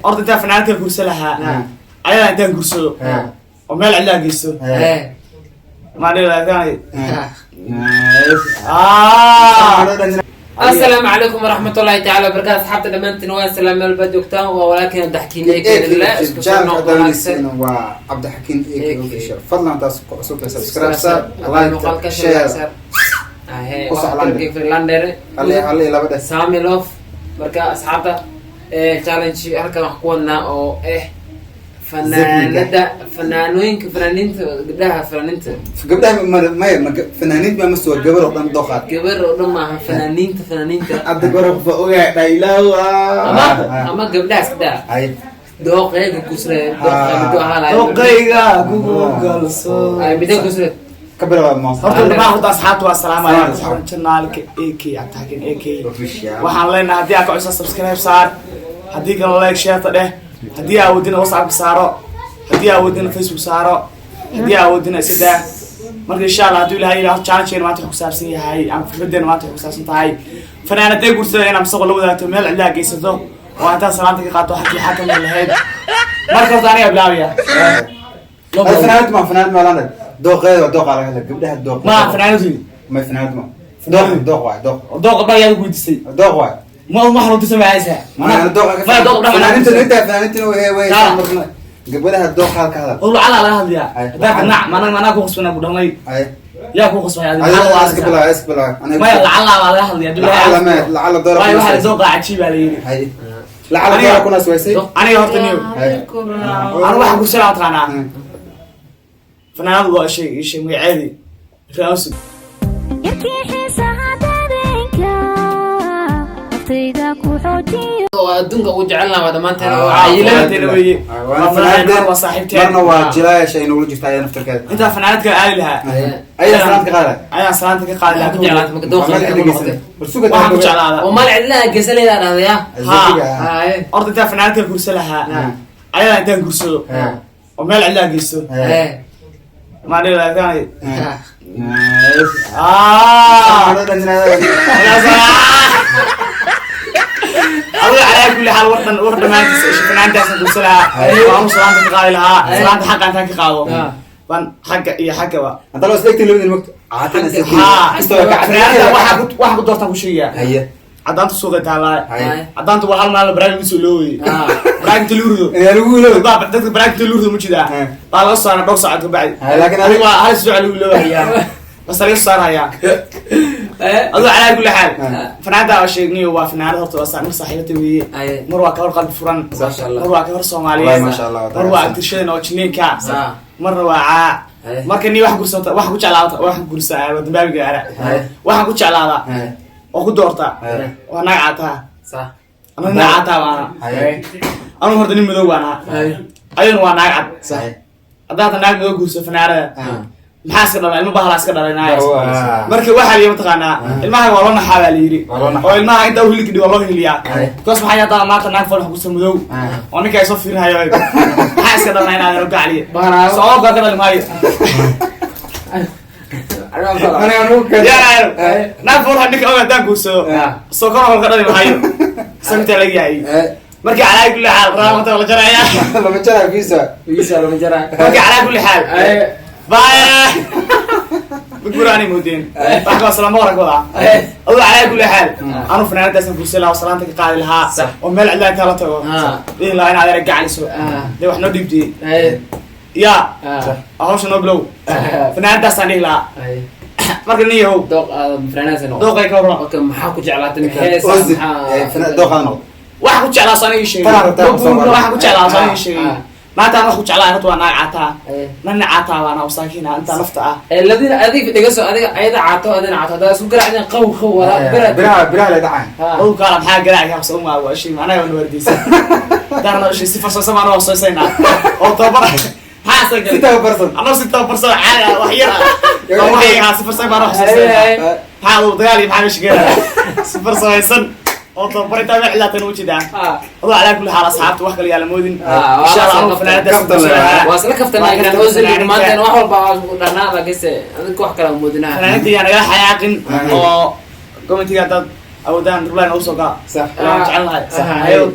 أرد أنت فنانك الكرسي لها أيضا أنت الكرسي ومال علاج يسو ما أدري لا ثاني السلام عليكم ورحمة الله تعالى وبركاته. حتى لما أنت نوايا السلام البدوكتان ولكن ضحكين إيه لا وعبد الحكيم إيه فضلا أنت صوت سبسكرايب لايك شير وصحبه في لاندر علي لا بد سامي لوف بركة أصحابه تشالنج هلكا نحكونا أو فنانين قبلها ما فنانين ما مستوى قبل وطن دوخات قبل ولما فنانين عبد القرب فوقع دايلاوا أما قبلها كده دوقي كسرة دوقيga Google so أي بدي كسرة قبل ما horta ma hada asxaabtu assalaamu alaykum channelka AK ataagin AK waxaan leenahay hadii aad ku cusub subscribe saar hadii kale like share ta dheh hadii aad wadina WhatsApp saaro hadii aad wadina Facebook saaro hadii aad wadina sida marka insha Allah hadii ilaahay ilaahay channel maanta ku saabsan yahay aan fikradeena maanta ku saabsan tahay fanaanada guursadeen inaan soo la wadaato meel cilaa geysado oo inta salaanta ka qaato xakam lahayd marka taani ablaawiya فنانات ما لنا دوق على هذا قبلها الدوق ما فنانتي ما فنانات ما دوق واحد دوق بقى يا قلتي دوق واحد ما حرمت تسمع عايزها ما دوق فنانت وهي قبلها الدوق هذا والله على هذا يا ذاك نعم انا كو خصنا بدمي يا كو خصنا يا قبلها انا ما لعل على هذا يا لعل دور واحد ذوق عجيب علي لعل دور كنا سويسي انا هورتنيو انا واحد كسلا ترانا فنان الله شيء عادي فاوس يبكي حسادتك افتيدك وحوتي adduunka ugu jecelna wada maanta عائلتنا وي وانا صاحبتي مرنا واجلايا شيء نقول جفتها يا نفترك انت فنانتك آلها اي فنانتك قال اي فنانتك قال ku jeclaad ma doon برسوق waxaan ku jeclaada oo mal cidla geesaleeda raadaya orda inta fanaanka kursi laha ayada inta kursi oo meel cilaa geyso ما أدري لا ثاني أقول على كل حال ورد ما شفنا عندها سنتوسلها وهم صلانة قايلها صلانة حق أنت كقاو وان حق بقى انت لو سلكت اللي من المكت عاتنا سلكت واحد دورتك وشيء هي عدانت السوق تعالى عدانت وحال مال براغ مسؤولي براغ تلورdo يا لولو بابا dadka براغ تلورdo ma jida baa la soo dhowr saac ka bacay laakiin adiga waa hal soo loo hayaa bas la soo hayaa adu ala kulli xaal fanaada oo sheegnay waa fanaanada horta waa saaxiib saaxiibta weeye mar waa ka hor qalbi furan ma sha Allah mar waa ka hor Soomaaliyeed ma sha Allah mar waa tirshadeen oo jineenka marna waa marka ni wax gursata wax ku jeclaata wax gursaa wadbaabi gaara waxa ku jeclaada oo ku doorta waa naag caataa صح أنا نعتها وأنا أنا هرد نيم مدو وأنا أيون وأنا عاد صحيح أضعت ناق مدو جوز في ناره محاسب الله إنه بحر عسكر على ناس مركب واحد يوم تقنا الماء والله حوالي يري أو الماء أنت وهلي كده والله هليا كوس محيا طال ما تناق فرح جوز مدو وأنا كاي صفير هاي محاسب الله أنا رجع عليه صعب كذا الماء أنا أروك يا نافور هنيك أول دان جوز سكر أول كذا الماء سمعت لك يا مركي على كل حال رامة ولا جرايا لما جرى فيسا لما جرى مركي على كل حال باي بقولاني مودين بحكي السلام عليكم الله على كل حال أنا فنان داسن فوسلا وسلامتك قال لها ومل علا كلا تقول إيه لا أنا أرجع لي سو ده وإحنا ديبتي يا أهوش نبلو فنان داسن لا مركي نيو دوق فرناس نو دوق يكبر أوكي محاكو جعلاتني كيس فنان دوق أنا واحد كنت على صنيع شيء واحد كنت على صنيع شيء ما تعرف كنت على هتو أنا عتا من عتا وأنا وساكين أنت نفتة الذين أذيك تجسوا أذيك أيضا عتا أذين عتا ده سو قرع عندنا قو ولا برا لا دعان هو قال بحاجة قرع يا خصوم أول شيء أنا يوم الوردي دارنا شيء صفر سما أنا وصينا أو طبعا حاسة كده 6% حاجة وحيرة وحيرة 6% أنا وصينا هذا ضيالي بحاجة كده 6% أنت بريت أنا على تنوجي ده الله على كل حال أصحابته وحكي لي على مودين إن شاء الله فنادق واصل كفتنا كان وزن ما كان واحد بعض لنا بقيس أنك وحكي على مودنا فنادق أنا جا حياقين أو قمتي قاعد أو دان ربنا أوصل صح جعلها صح أيوه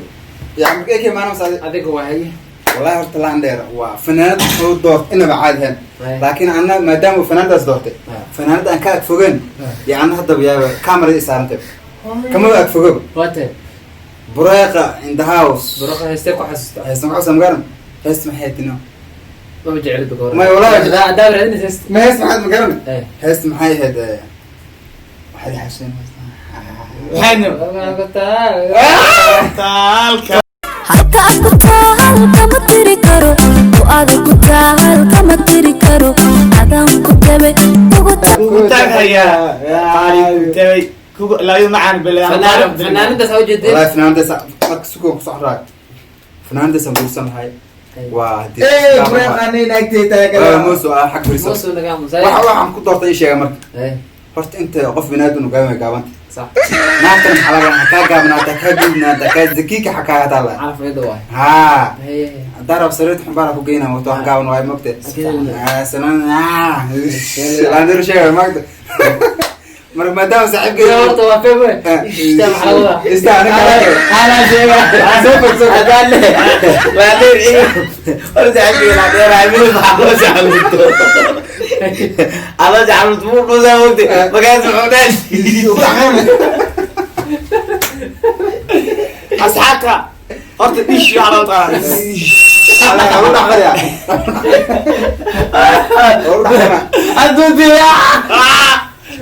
يعني كيف ما أنا مساعد adiga waa haye والله هرت لاندير وفنان هو دور إنه بعادهن أي. لكن أنا ما دام فنان ده دورته فنان ده أنك فوقين يعني هذا بيا كاميرا إسانته كم وقت فوق waate بريقة in the house buruqa haystee ku xasuusta هسمع قرن هسمع حياتنا maba jecli bagoor ما والله daa raadinaysa ما هسمع حد مقرن eh هسمع هاي هذا واحد حسين waxaynu taalka halkaad ku taal kama tiri karo ku adag ku taal kama tiri karo adaan ku tabay ugu kugu taaghayaa qaali ku tabay kugu ilaayo macaan bilaa fanaanada soo jeedeen والله فنان ده مركز سكون صحراء فنان ده سمو سمحي وهدي أنا نكتي تاكل موسو حق بريسو soo nagaa musay waxaan ku doortay in sheega marka eh horta inta qof binaadin ugaamay gaabanta صح naagtan xalaga ka gaabnaata ka dibnaata ka zakiika xakaa taala عارفيده waay ha haye darab sariid xambara ku geeyna wato wax gaaban way mogte sanan landir sheega magda mar maadaama saaxiibkay horta waa febe ishta maxalada ista aniga ana sheega adaan le landir iyo horta xaqi landir ay mid maxaa jacalto ala jacalto muu dhuusaa waqti magaas xuudaan asxaabta horta dish yaa loo taa ala ka wada qariya aduu biya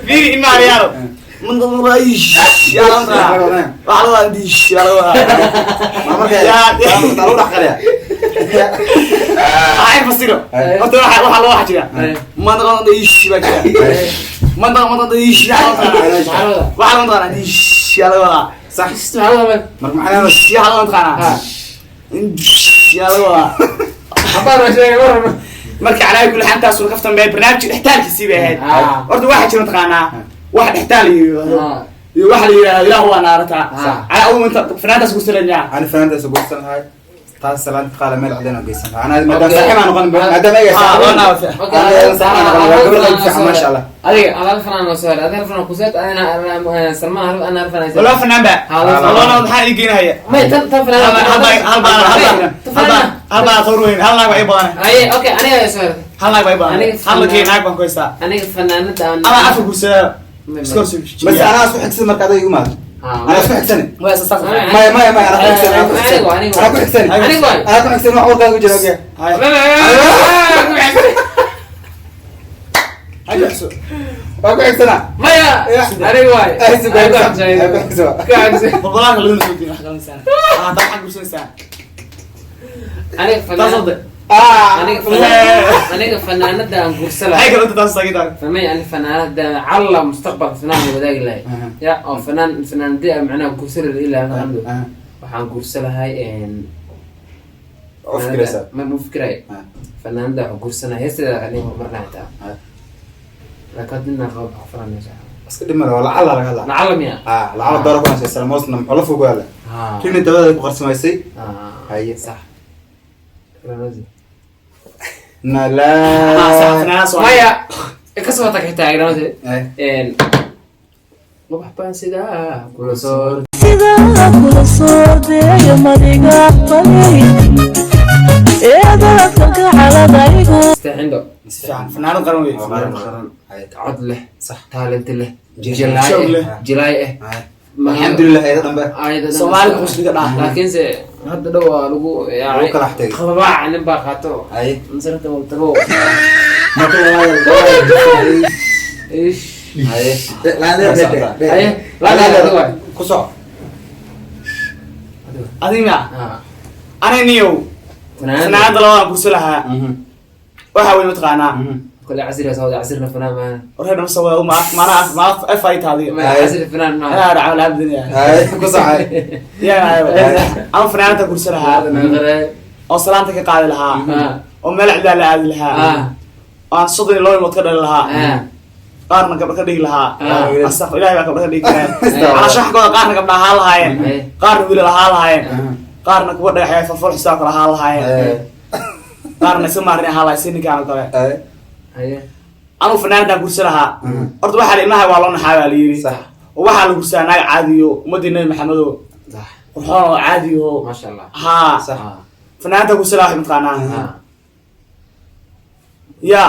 biri imaariyaalo من ضمريش يا الله والله عنديش يا الله ما مركز يا طلعوا دخلها عارف اصيره انت واحد الله واحد كده ما ضمريش بقى ما ضمريش يا الله واحد ما عنديش يا الله صح استعمل مرك معنا يا الله تقانا يا الله حبار شيء مره marka calaa kulli xanta soo kaftan bay barnaamij dhextaalka siibahay horta waxa jira taqaanaa واحد احتال واحد لا هو انا رتا على اول انت فنانتس كسرنيا انا فنانتس كسرن هاي تاس سلام قال مال عندنا قيسن انا ما دام صاحي ما نقول ما دام اي ما شاء الله هذا الفنان وسهل هذا الفنان كوسات انا سلمان انا عارف انا ولا فنان بقى والله انا بحال يجينا هي ما تفنان هل صوروين هل لاغ ايبان اي اوكي انا سهل هل لاغ ايبان هل كيناك بان كويسا انا فنانه انا عارف كوسا بس انا اسمع حسن مركز يوم انا اسمع حسن ما اساس ما انا حسن انا حسن انا حسن ما اول قاعد وجهك هاي حسن اكو حسن ما يا انا واي والله لازم نسوي حاجه انسان طبعا حق انسان انا فنان aniga fanaanada aan guursala hay kala inta taasayda famay ani fanaanada alla mustaqbal fanaan wadaagi lahay ya oo fanaanada macna guursala ilaa hadda waxaan guursalahay ma mufikray fanaanada waxaan guursanahay heestada aniga marnaata lakadina qab afranaysa iska dhimada wala alla laga hadla lacala miya lacala daro kan soo moosna maxula fogaala kin dabada ku qarsamaysay haye sax ما لا مايا كسبة تكحتها عقرانتي وبحبان سيدا كل صور sida kula soo deeyo madiga qalay eeda ka xaladaygu عنده فنان قروي عد له صح تالنت له جلاي جلاي الحمد لله ايضا ايضا سومالي قصدي كده لكن سي هذا دوا لغو يعني كلا احتاج خضباع عن باقاته اي نزلت قلت له ما ايش اي لا لا لا كسو أدينا أنا نيو فنان دلوا بوسلها وحاول متقانا كل عسير يا سعود عسيرنا فنان معنا ورهنا مسوي ما أعرف فايت هذه عسير فنان معنا أنا رعوا لعب الدنيا اي كسو يا أنا فنانة بوسلها أو سلامتك قاعد لها وملع ذا لعب لها أنا صدري لون متكرر لها قارنا قبل كده لها أستغفر الله قبل كده على شح قارنا قبل هالهاي قارنا ولا هالهاي قارنا كبر ده حياة ففرح ساق لهالهاي قارنا سمعنا هالهاي سني كانوا كله أنا فنان ده قرصلها أرد واحد إنها والله حوالي صح وواحد قرصنا عاديو مدينة محمدو qurxoon caadi oo ما شاء الله ها صح fanaanta ku salaaxay mataqaanaa ya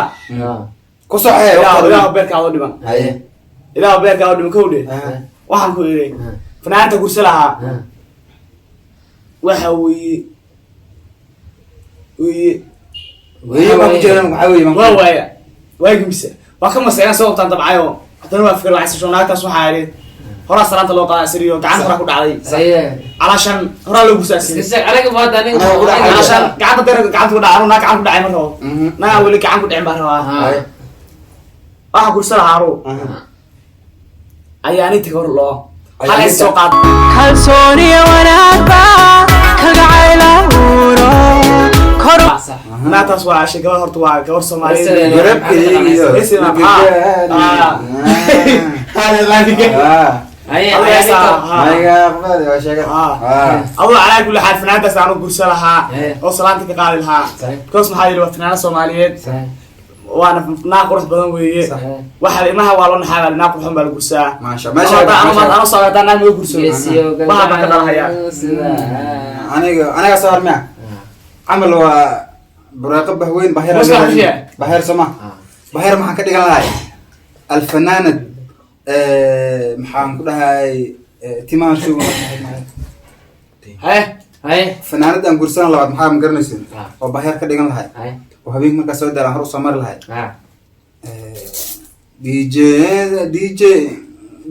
ku soxee ilaa beerkaado dhiman haye ilaa beerkaado dhiman kowdhe waxaan ku iri fanaanta ku salaaxa waxa weeye ma ku jiraan waxa weeye waa waaya waagi mise waa ka maseeyaan soo qabtaan dabcayo haddana waa fikir waxay shoonaataas waxaa yidhi horaa salaanta loo qaadaa siriyo gacanta horaa ku dhacday صحيح calaashan horaa loo gusaasiyey قصدك عليك ما هذا calaashan gacanta dare gacanta ku dhacay anuu naa gacan ku dhacay ma rabo naa weli gacan ku dhicin baan rabaa waxa kursada haaro ayaa ani taga hor loo halay soo qaad kalsooniya wanaagba kalgacayla uuro kor صح naataas waa ashay gabar horta waa gabar Soomaaliyeed garabkeeyo هاي adiga aqbal waa sheegay adoo calaa kulli xaal fanaantaas aanu gursa lahaa oo salaanta ka qaadi lahaa because maxaa yidhi waa fanaana Soomaaliyeed waana naa qurux badan weeye waxa ilmaha waa loo naxaa naa qurxoon baa la gursaa maasha ana soo gaadaan naa ma gurso waxa baan ka dhalahaya aniga soo harmiya camal waa buraaqo bahweyn bahir sama bahir maxaan ka dhigan lahay alfanaanad maxaan ku dhahay timaan shugo هاي fanaanad aan gursan labaad maxaa ma garanaysin oo bahir ka dhigan lahay oo habeen markaa soo daaraan hor u soo mari lahay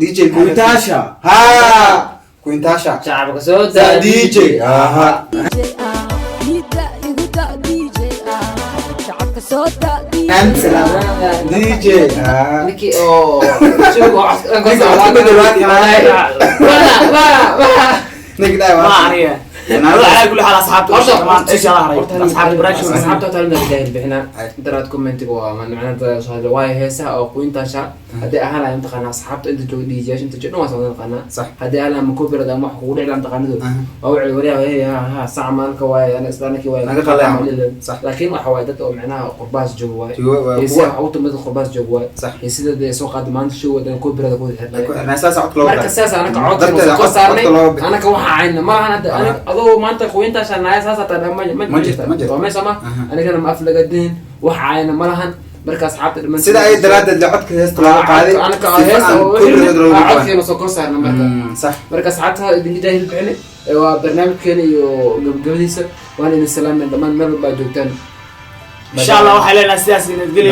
DJ Quintasha. ha Quintasha شعبك سودا DJ aha DJ نكي او شو نقدر ما aniga adoo calaa kulli xaal asxaabta dhamaan insha Allah asxaabta baraash asxaabta talna jahil bixina daraad commentiga waa macnaheedu soo waay heesaha oo Quintasha hadii ahaan ay intaqana asxaabta inta joog DJs inta joog waa soo qana hadii aan ma ku birada wax kugu dhicin intaqanadu oo wixii wariyaa ha saamanka waay ana islaanki waay laakiin waxa waay dad oo macnaha qurbaas joog waay heesaha waxa uu tumada qurbaas joog waay heesada soo qaad maanta show wadan ku birada ku xirnay marka saas ana ka codka saarnay ana ka waxa ayna ma ana adoo maanta Quintasha naay saasata ma jirto ma sama aniga ma aflagadin waxa ayna malahan marka asxaabta dhiman sida ay daraadad la codka heesta laga qaaday ana ka heesta oo codkeena soo koosarna marka صح marka asxaabta idin jahil bixin waa barnaamijkeena iyo gabagabadiisa waan idin salaamin dhamaan meel baa joogtaan insha Allah waxay leenahay sidaas inad geliyo